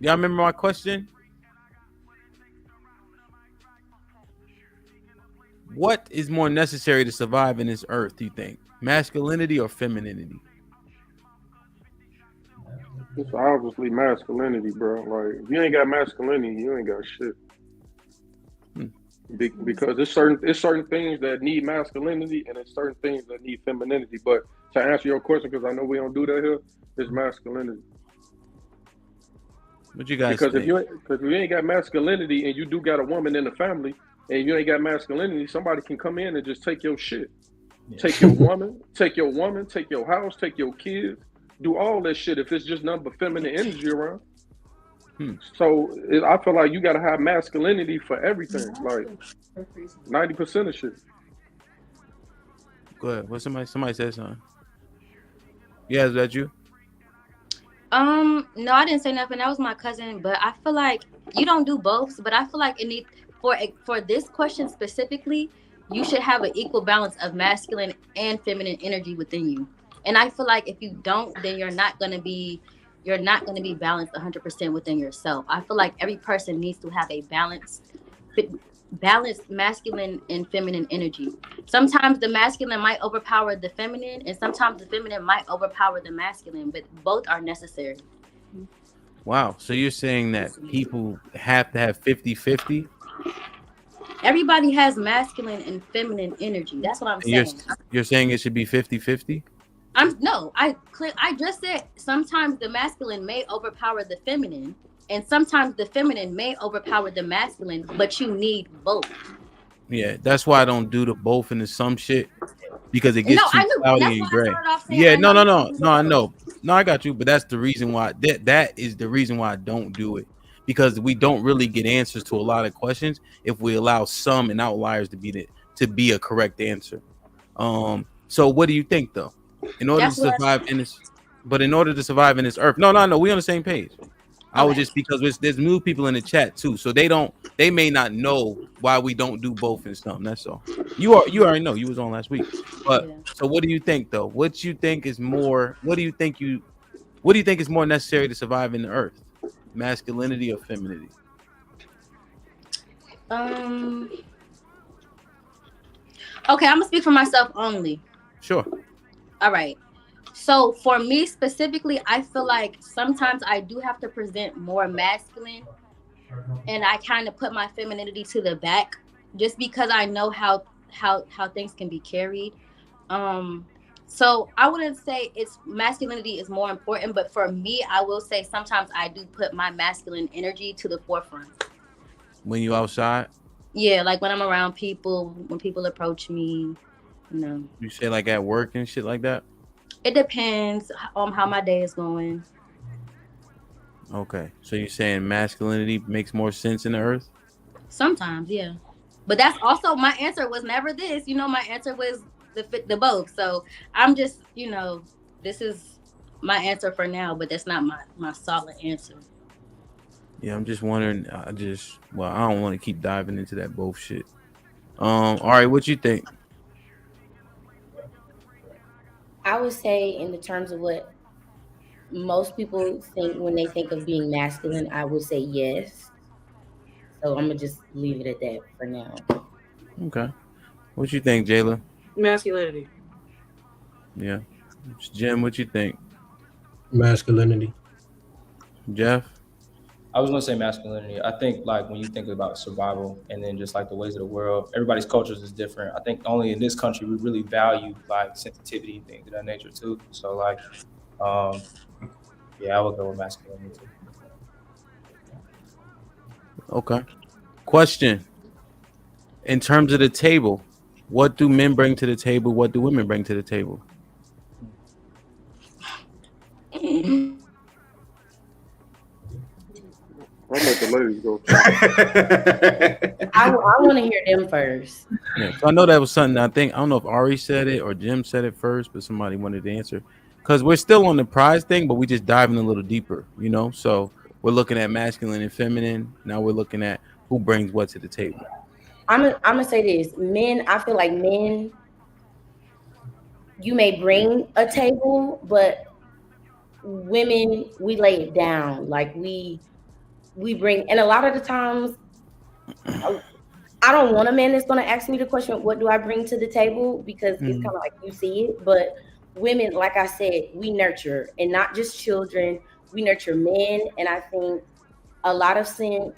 Y'all remember my question? What is more necessary to survive in this earth, do you think? Masculinity or femininity? It's obviously masculinity, bro. Like if you ain't got masculinity, you ain't got shit. Hmm. Because it's certain things that need masculinity and it's certain things that need femininity. But to answer your question, because I know we don't do that here, it's masculinity. What you guys Because if think? you ain't got masculinity and you do got a woman in the family and you ain't got masculinity, somebody can come in and just take your shit, take your woman, take your house, take your kids, do all that shit if it's just nothing but feminine energy around. Hmm. I feel like you got to have masculinity for everything, like 90% of shit. Go ahead. What somebody said something. Yeah, is that you? No, I didn't say nothing. That was my cousin. But I feel like you don't do both. But I feel like it need for this question specifically, you should have an equal balance of masculine and feminine energy within you. And I feel like if you don't, then you're not gonna be balanced 100% within yourself. I feel like every person needs to have a fi- balanced masculine and feminine energy. Sometimes the masculine might overpower the feminine, and sometimes the feminine might overpower the masculine, but both are necessary. Wow. So you're saying that people have to have 50-50? Everybody has masculine and feminine energy. That's what I'm And you're saying. you're saying it should be 50-50? I'm no, I just said sometimes the masculine may overpower the feminine, and sometimes the feminine may overpower the masculine, but you need both. Yeah, that's why I don't do the both into some shit because it No, gets too I knew, and that's cloudy why and I gray. started off saying Yeah, I no, know no, you don't no, do the no, I both. know. No, I got you, but that's the reason why that is the reason why I don't do it because we don't really get answers to a lot of questions if we allow some and outliers to be a correct answer. So what do you think though? In order to That's what survive in this, but in order to survive in this earth, no, no, no, we on the same page. I was okay. just because there's new people in the chat too, so they may not know why we don't do both and something. That's all. You already know you was on last week, but Yeah. so what do you think though? What you think is more? What do you think is more necessary to survive in the earth? Masculinity or femininity? Um. Okay, I'm gonna speak for myself only. Sure. All right. So for me specifically, I feel like sometimes I do have to present more masculine, and I kind of put my femininity to the back, just because I know how things can be carried. Um. So I wouldn't say it's masculinity is more important, but for me, I will say sometimes I do put my masculine energy to the forefront. When you outside, Yeah, like when I'm around people, when people approach me, you know. you say like at work and shit like that. It depends on how my day is going. Okay, so you're saying masculinity makes more sense in the earth? Sometimes, yeah. But that's also my answer was never this. My answer was the both. So I'm just, this is my answer for now, but that's not my solid answer. Yeah, I'm just wondering. Well, I don't want to keep diving into that both shit. All right, what you think? I would say, in the terms of what most people think when they think of being masculine, I would say yes. So I'm gonna just leave it at that for now. Okay, what you think, Jayla? Masculinity. Yeah, Jim, what you think? Masculinity. Jeff? I was gonna say masculinity. I think like when you think about survival and then just like the ways of the world, everybody's cultures is different. I think only in this country we really value like sensitivity and things of that nature too. So like, um, yeah, I would go with masculinity too. Okay. Question: in terms of the table, what do men bring to the table? What do women bring to the table? I'll let the ladies go first. I want to hear them first. Yeah, so I know that was something I don't know if Ari said it or Jim said it first, but somebody wanted to answer because we're still on the prize thing, but we just diving a little deeper, you know. So we're looking at masculine and feminine. Now we're looking at who brings what to the table. I'm gonna say this: men. I feel like men. You may bring a table, but women, we lay it down. Like we bring, and a lot of the times, I don't want a man that's going to ask me the question, what do I bring to the table? Because it's kind of like you see it. But women, like I said, we nurture, and not just children. We nurture men. And I think a lot of sense,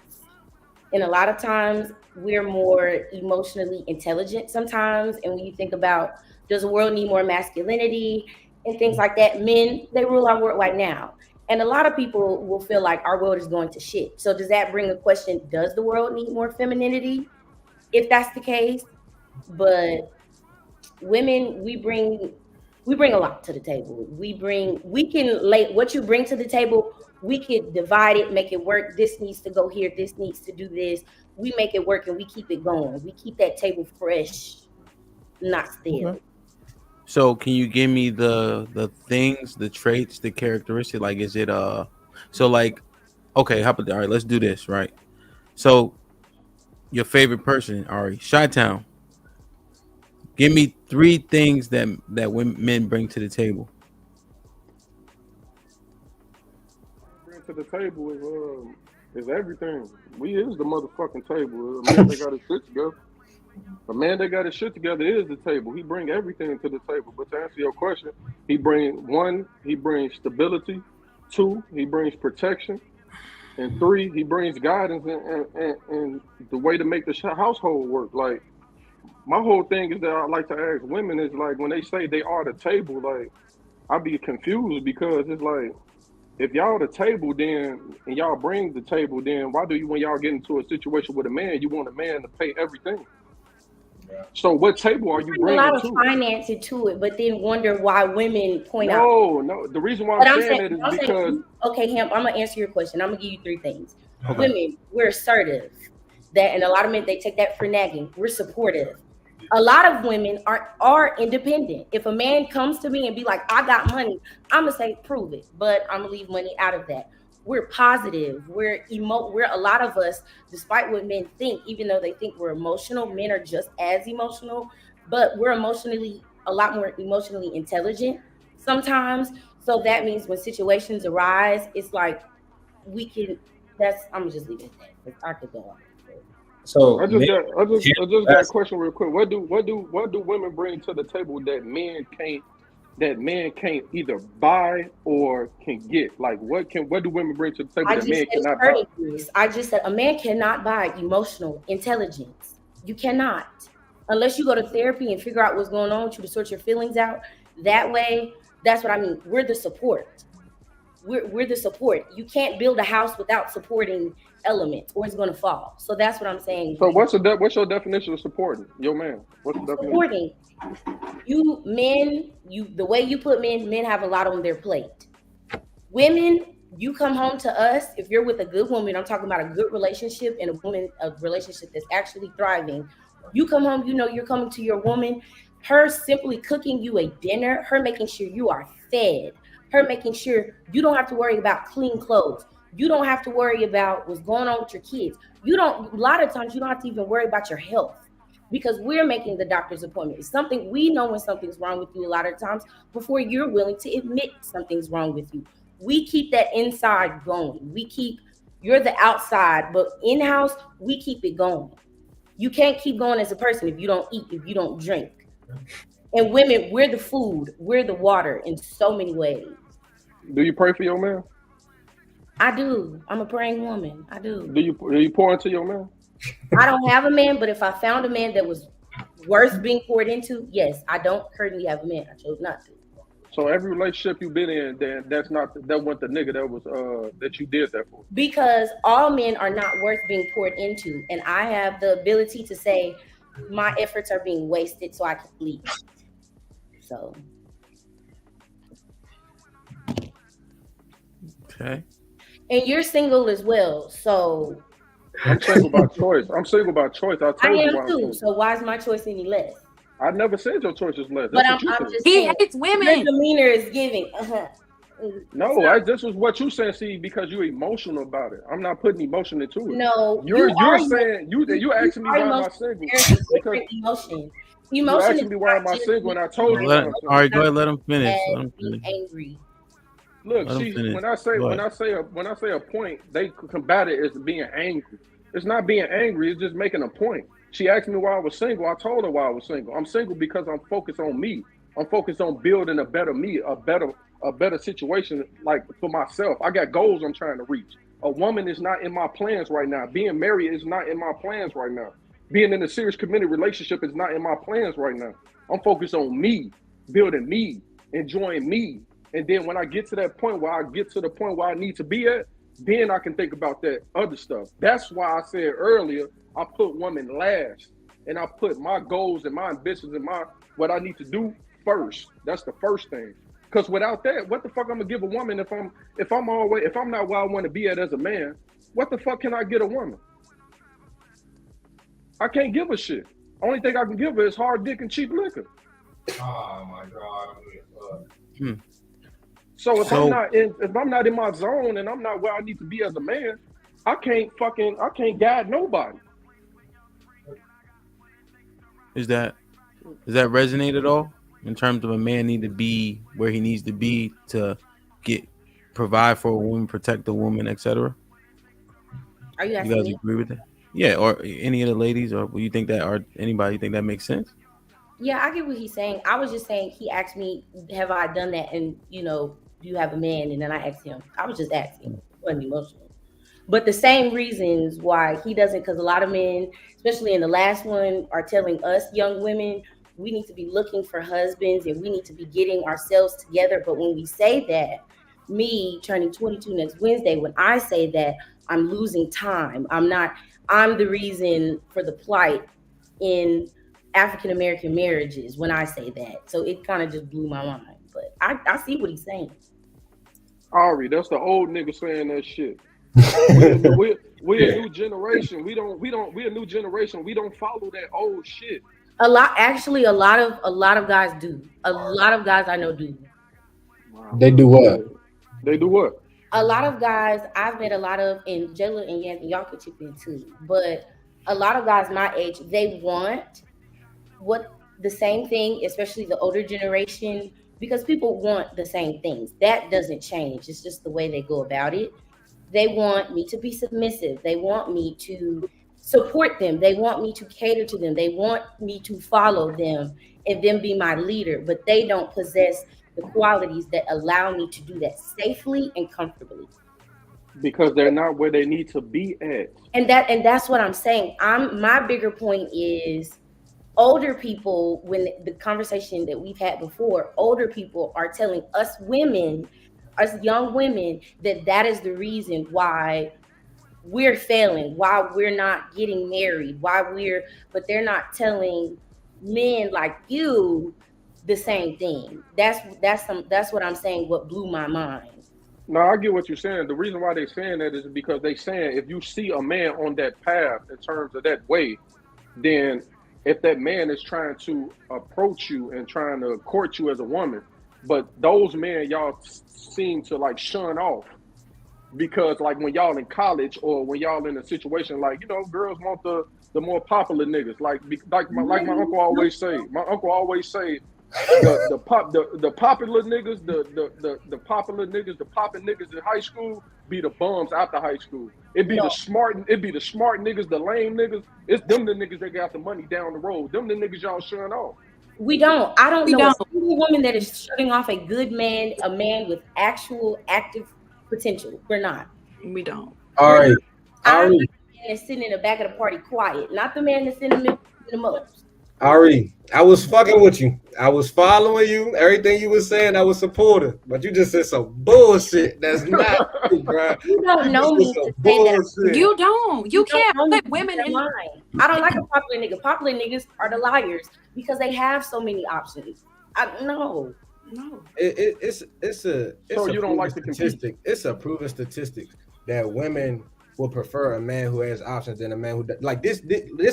and a lot of times we're more emotionally intelligent sometimes. And when you think about, does the world need more masculinity and things like that? Men, they rule our world right now. And a lot of people will feel like our world is going to shit. So does that bring a question, does the world need more femininity? If that's the case, but women, we bring a lot to the table. We can lay what you bring to the table. We can divide it, make it work. This needs to go here. This needs to do this. We make it work and we keep it going. We keep that table fresh, not stale. Okay. So can you give me the things, the traits, the characteristics? Like, is it so like, okay, how about all right, let's do this, right? So your favorite person, Ari, Chi-Town. Give me 3 things that men bring to the table. Bring to the table is everything. We is the motherfucking table. A man that got his shit together. A man that got his shit together is the table. He bring everything to the table. But to answer your question, he brings stability. 2, he brings protection. And 3, he brings guidance and the way to make the household work. Like, my whole thing is that I like to ask women is like, when they say they are the table, like, I be confused because it's like, if y'all the table, then, and y'all bring the table, then why do you, when y'all get into a situation with a man, you want a man to pay everything? So what table are you bringing to? A lot of finance into it, but then wonder why women point out. No. The reason why I'm saying that is because. Okay, Hemp, I'm going to answer your question. I'm going to give you 3 things. Okay. Women, we're assertive. That, and a lot of men, they take that for nagging. We're supportive. A lot of women are independent. If a man comes to me and be like, I got money, I'm going to say, prove it. But I'm going to leave money out of that. We're positive. We're a lot of us, despite what men think, even though they think we're emotional, men are just as emotional, but we're a lot more emotionally intelligent sometimes. So that means when situations arise, it's like I'm gonna just leave it at that. I could go on. So I just got a question real quick. What do women bring to the table that men can't either buy or can get? Like, what do women bring to the table that men cannot buy? I just said a man cannot buy emotional intelligence. You cannot, unless you go to therapy and figure out what's going on with you to sort your feelings out. That way, that's what I mean. We're the support. We're the support. You can't build a house without supporting elements, or it's going to fall. So that's what I'm saying. So what's your definition of supporting your man? What's the definition? Supporting you men. The way you put men have a lot on their plate. Women, you come home to us if you're with a good woman. I'm talking about a good relationship and a relationship that's actually thriving. You come home, you're coming to your woman. Her simply cooking you a dinner, her making sure you are fed, her making sure you don't have to worry about clean clothes. You don't have to worry about what's going on with your kids. A lot of times you don't have to even worry about your health because we're making the doctor's appointment. It's something we know when something's wrong with you a lot of times before you're willing to admit something's wrong with you. We keep that inside going. You're the outside, but in-house, we keep it going. You can't keep going as a person if you don't eat, if you don't drink. And women, we're the food, we're the water in so many ways. Do you pray for your man? I do. I'm a praying woman. I do. Do you pour into your man? I don't have a man, but if I found a man that was worth being poured into, yes. I don't currently have a man. I chose not to. So every relationship you've been in, that wasn't the nigga that was that you did that for. Because all men are not worth being poured into, and I have the ability to say my efforts are being wasted, so I can leave. So. Okay. And you're single as well, so. I'm single by choice. I told I you am too. So why is my choice any less? I never said your choice is less. But I'm just saying, hates women. Your demeanor is giving. No, this is what you saying. See, because you're emotional about it. I'm not putting emotion into it. No, you're saying you asking me why am I single? There's a different emotion. You're asking me why am I single, and I told you. All right, go ahead. Let him finish. Angry. Look, Let him see, finish. when I say Go when ahead. I say a point, they combat it as being angry. It's not being angry. It's just making a point. She asked me why I was single. I told her why I was single. I'm single because I'm focused on me. I'm focused on building a better me, a better situation, like for myself. I got goals I'm trying to reach. A woman is not in my plans right now. Being married is not in my plans right now. Being in a serious committed relationship is not in my plans right now. I'm focused on me, building me, enjoying me. And then when I get to that point where I get to the point where I need to be at, then I can think about that other stuff. That's why I said earlier, I put women last. And I put my goals and my ambitions and my what I need to do first. That's the first thing. Because without that, what the fuck I'm gonna give a woman if I'm not where I want to be at as a man? What the fuck can I get a woman? I can't give a shit. Only thing I can give her is hard dick and cheap liquor. Oh my God. So if I'm not in my zone and I'm not where I need to be as a man, I can't guide nobody. Does that resonate at all in terms of a man need to be where he needs to be to provide for a woman, protect a woman, etc.? Are you You asking guys me? agree with that? Yeah, or any of the ladies, or will you think that, or anybody think that makes sense? Yeah, I get what he's saying. I was just saying, he asked me, have I done that? And, do you have a man? And then I asked him. I was just asking. It wasn't emotional. But the same reasons why he doesn't, because a lot of men, especially in the last one, are telling us young women, we need to be looking for husbands and we need to be getting ourselves together. But when we say that, me turning 22 next Wednesday, when I say that, I'm losing time. I'm the reason for the plight in African American marriages when I say that. So it kind of just blew my mind. But I see what he's saying. Ari, that's the old nigga saying that shit. We're a new generation. We're a new generation. We don't follow that old shit. A lot of guys do. A lot of guys I know do. Wow. They do what? They do what? A lot of guys I've met and Jayla and Yancy, y'all could chip in too. But a lot of guys my age, they want the same thing, especially the older generation, because people want the same things. That doesn't change. It's just the way they go about it. They want me to be submissive. They want me to support them. They want me to cater to them. They want me to follow them and them be my leader, but they don't possess the qualities that allow me to do that safely and comfortably. Because they're not where they need to be at. And that's what I'm saying. My bigger point is older people, when the conversation that we've had before, older people are telling us young women, that is the reason why we're failing, why we're not getting married, but they're not telling men like you the same thing. That's what I'm saying, what blew my mind. No, I get what you're saying. The reason why they're saying that is because they're saying if you see a man on that path in terms of that way, then if that man is trying to approach you and trying to court you as a woman, but those men y'all seem to like shun off because like when y'all in college or when y'all in a situation like, girls want the more popular niggas. Like my uncle always say. My uncle always say the popular niggas, the popular niggas, the popping niggas in high school be the bums after high school. It'd be the smart niggas, the lame niggas. It's them the niggas that got the money down the road. Them the niggas y'all shun off. We don't. I don't know a single woman that is shutting off a good man, a man with actual active potential. We're not. We don't. All right. I'm the man that's sitting in the back of the party quiet, not the man that's in the middle of the most. Ari, I was fucking with you. I was following you. Everything you were saying, I was supportive. But you just said some bullshit. That's not true, bro. You don't know me to say that. You don't. You can't put women in line. I don't like a popular nigga. Popular niggas are the liars because they have so many options. No. It's a you don't like the statistic. It's a proven statistic that women will prefer a man who has options than a man who does. Like this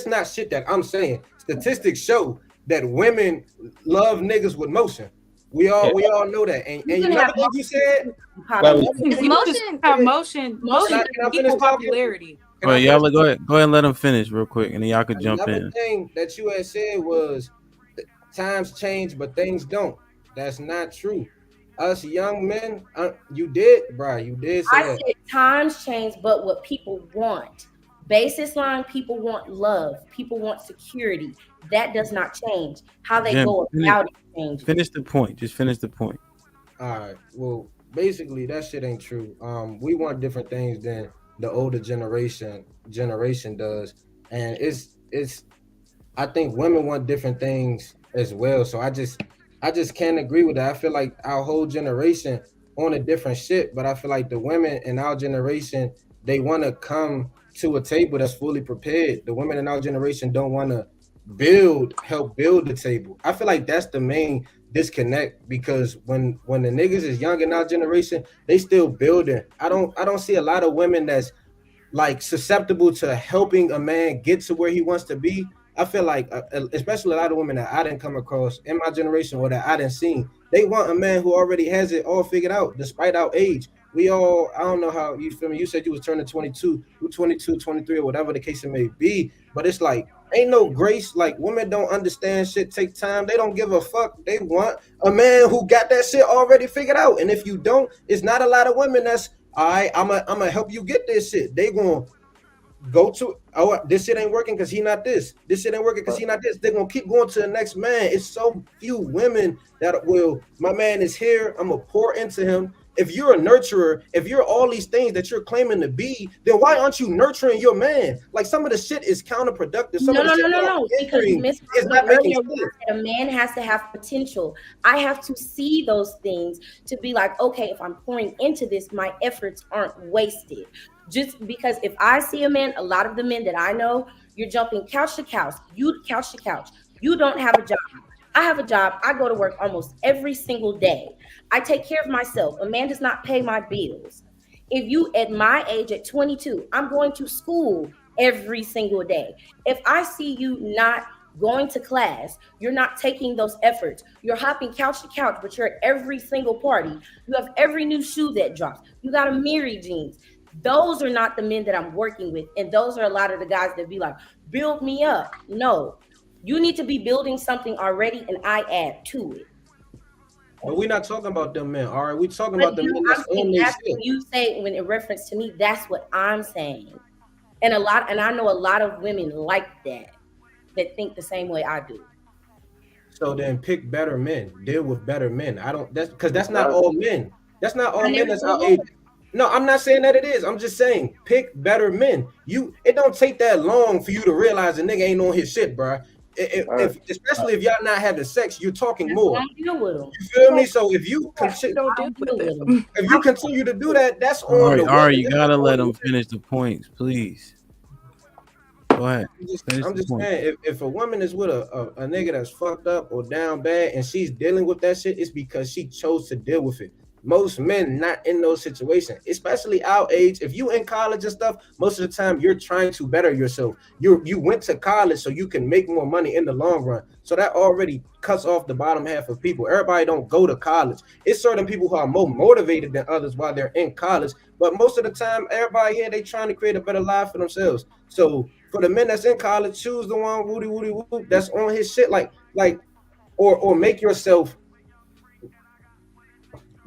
not shit that I'm saying. Statistics show that women love niggas with motion. We all know that. And you know what you said? Motion equal popularity. Well, y'all go ahead and let him finish real quick, and then y'all could jump in. Another thing that you had said was times change, but things don't. That's not true. us young men, you did, bro. You did say I that. said times change, but what people want. Basis line, people want love. People want security. That does not change. How they Jim, go about it changes. finish the point. Just finish the point. All right. Well, basically, that shit ain't true. We want different things than the older generation does, and it's. I think women want different things as well. So I just can't agree with that. I feel like our whole generation on a different shit, but I feel like the women in our generation, they want to come to a table that's fully prepared. The women in our generation don't want to help build the table. I feel like that's the main disconnect, because when the niggas is young in our generation, they still building. I don't see a lot of women that's like susceptible to helping a man get to where he wants to be. I feel like, especially a lot of women that I didn't come across in my generation or that I didn't see, they want a man who already has it all figured out, despite our age. We all, I don't know how you feel me. You said you was turning 22, you 22, 23, or whatever the case it may be. But it's like, ain't no grace. Like, women don't understand shit take time. They don't give a fuck. They want a man who got that shit already figured out. And if you don't, it's not a lot of women that's, all right, I'm gonna help you get this shit. They gonna go to, oh, this shit ain't working because he not this. This shit ain't working because he not this. They're gonna keep going to the next man. It's so few women that will, my man is here, I'm gonna pour into him. If you're a nurturer, if you're all these things that you're claiming to be, then why aren't you nurturing your man? Like, some of the shit is counterproductive. Some No, of the shit because you missed is not making sense. a man has to have potential. I have to see those things to be like, okay, if I'm pouring into this, my efforts aren't wasted. Just because if I see a man, a lot of the men that I know, you're jumping couch to couch, couch to couch. You don't have a job. I have a job. I go to work almost every single day. I take care of myself. A man does not pay my bills. If you, at my age, at 22, I'm going to school every single day. If I see you not going to class, you're not taking those efforts, you're hopping couch to couch, but you're at every single party, you have every new shoe that drops, you got a Miri jeans. Those are not the men that I'm working with. And those are a lot of the guys that be like, build me up. No, you need to be building something already, and I add to it. But we're not talking about them men. All right, we talking about the men that's on this shit. You say, when in reference to me, that's what I'm saying. And I know a lot of women like that think the same way I do. So then pick better men, deal with better men. That's not all men. That's not all men that's our age. No, I'm not saying that it is. I'm just saying pick better men. It don't take that long for you to realize a nigga ain't on his shit, bro. Especially if y'all not having sex, you're talking more. Deal with them. You feel me? So if you continue to do that, that's on the. All right, you gotta let them finish the points, please. Go ahead. I'm just saying, if a woman is with a nigga that's fucked up or down bad and she's dealing with that shit, it's because she chose to deal with it. Most men not in those situations, especially our age. If you in college and stuff, most of the time you're trying to better yourself. You went to college so you can make more money in the long run. So that already cuts off the bottom half of people. Everybody don't go to college. It's certain people who are more motivated than others while they're in college. But most of the time, everybody here, they trying to create a better life for themselves. So for the men that's in college, choose the one woody that's on his shit, or make yourself.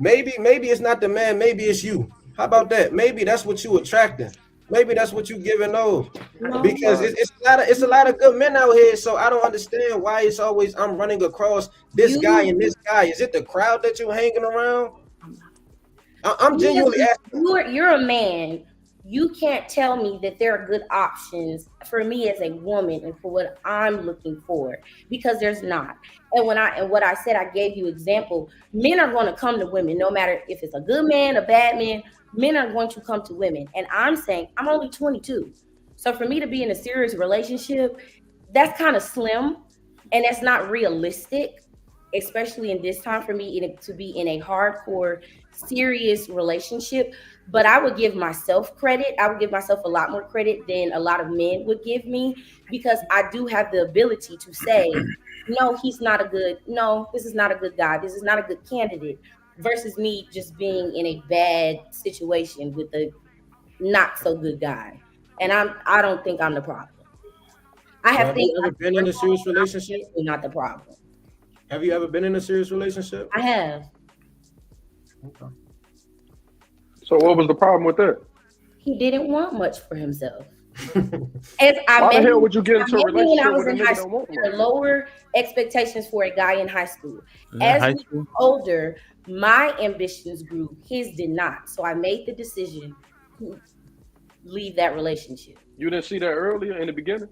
Maybe it's not the man, maybe it's you. How about that? Maybe that's what you attracting. Maybe that's what you giving over. Because it's a lot of good men out here. So I don't understand why it's always I'm running across this guy and this guy. Is it the crowd that you're hanging around? I'm genuinely asking. You're a man. You can't tell me that there are good options for me as a woman and for what I'm looking for, because there's not. And what I said, I gave you example. Men are going to come to women, no matter if it's a good man, a bad man. Men are going to come to women. And I'm saying I'm only 22. So for me to be in a serious relationship, that's kind of slim, and that's not realistic, especially in this time for me to be in a hardcore, serious relationship. But I would give myself credit. I would give myself a lot more credit than a lot of men would give me, because I do have the ability to say, no, this is not a good guy. This is not a good candidate, versus me just being in a bad situation with a not so good guy. And I don't think I'm the problem. Have you ever been in a serious relationship? Not the problem. Have you ever been in a serious relationship? I have. Okay. So what was the problem with that? He didn't want much for himself. As I Why the met hell him, would you get into a when I relationship was with a in nigga high that school, won't there are much? lower expectations for a guy in high school. Is that As high we school? grew older, my ambitions grew, his did not. So I made the decision to leave that relationship. You didn't see that earlier in the beginning?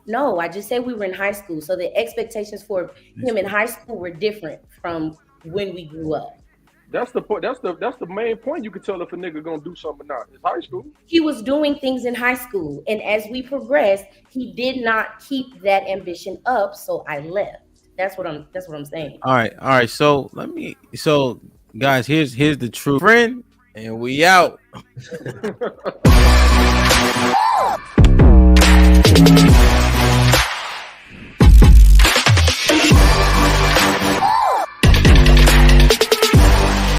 No, I just said we were in high school. So the expectations for him in high school were different from when we grew up. That's the point. That's the main point. You can tell if a nigga gonna do something or not. It's high school. He was doing things in high school, and as we progressed, he did not keep that ambition up. So I left. That's what I'm saying. All right. So guys, here's the truth, friend, and we out.